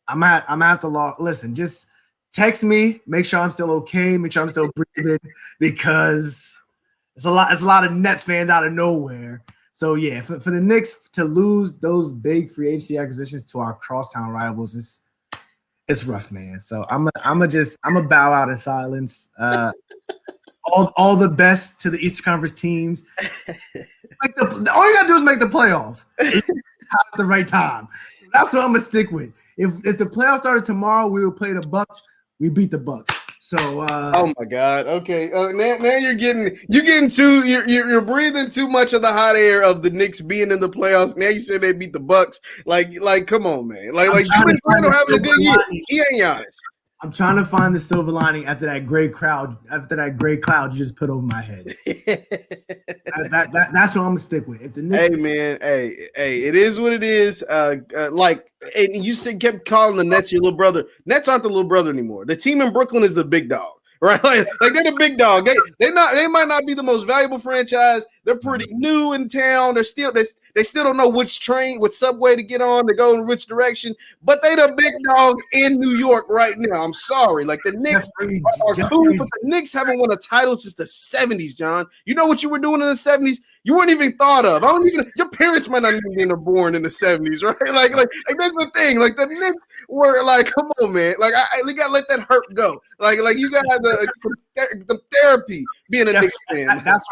B: I'm gonna have to log. Listen, just text me, make sure I'm still okay, make sure I'm still breathing, because it's a lot of Nets fans out of nowhere. So yeah, for the Knicks to lose those big free agency acquisitions to our crosstown rivals, it's rough, man. So I'm a bow out in silence. All the best to the Eastern Conference teams. All you gotta do is make the playoffs at the right time. So that's what I'm gonna stick with. If the playoffs started tomorrow, we would play the Bucks. We beat the Bucks. So
A: oh my God. Okay. Now you're breathing too much of the hot air of the Knicks being in the playoffs. Now you said they beat the Bucks. Like come on, man. Like Jimmy Graham having a good year. He ain't Giannis.
B: I'm trying to find the silver lining after that gray cloud you just put over my head. That's what I'm gonna stick with. If the Knicks,
A: hey man, hey, it is what it is. Like, and you kept calling the Nets your little brother. Nets aren't the little brother anymore. The team in Brooklyn is the big dog, right? Like they're the big dog. They might not be the most valuable franchise. They're pretty new in town. They still don't know which subway to get on to go in which direction. But they the big dog in New York right now. I'm sorry. Like the Knicks are cool, but the Knicks haven't won a title since the 70s, John. You know what you were doing in the 70s? You weren't even thought of. Your parents might not even be born in the 70s, right? Like that's the thing. Like the Knicks were like, come on, man. Like we gotta let that hurt go. Like you gotta have the therapy being a Knicks fan.
B: That's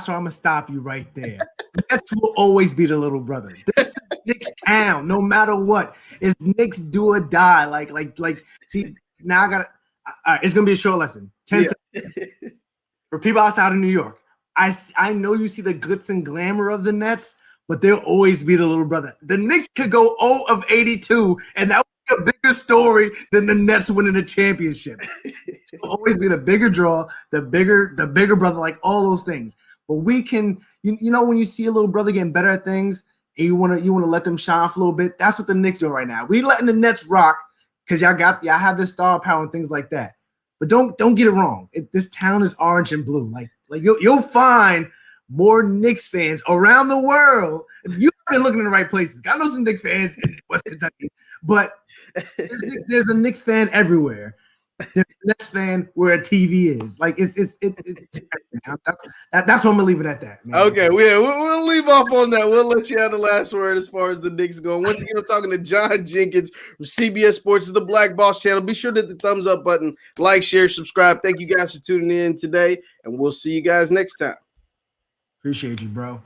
B: where I'm gonna stop you right there. Nets will always be the little brother. This is Knicks town, no matter what. It's Knicks do or die. Like. See, now I gotta. It's gonna be a short lesson. 10 seconds. For people outside of New York, I know you see the glitz and glamour of the Nets, but they'll always be the little brother. The Knicks could go 0 of 82, and that would be a bigger story than the Nets winning the championship. It'll always be the bigger draw, the bigger brother, like all those things. But we can, when you see a little brother getting better at things, and you want to let them shine for a little bit. That's what the Knicks doing right now. We letting the Nets rock because y'all have this star power and things like that. But don't get it wrong. This town is orange and blue. Like you'll find more Knicks fans around the world. You've been looking in the right places. I know some Knicks fans in West Kentucky, but there's a Knicks fan everywhere. There's a Nets fan where a TV is. Like it's that's what I'm gonna leave it at that, man.
A: Okay, we'll leave off on that. We'll let you have the last word as far as the Knicks go. Once again, I'm talking to John Jenkins from CBS Sports. Is the Black Boss channel. Be sure to hit the thumbs up button, like, share, subscribe. Thank you guys for tuning in today, and we'll see you guys next time.
B: Appreciate you, bro.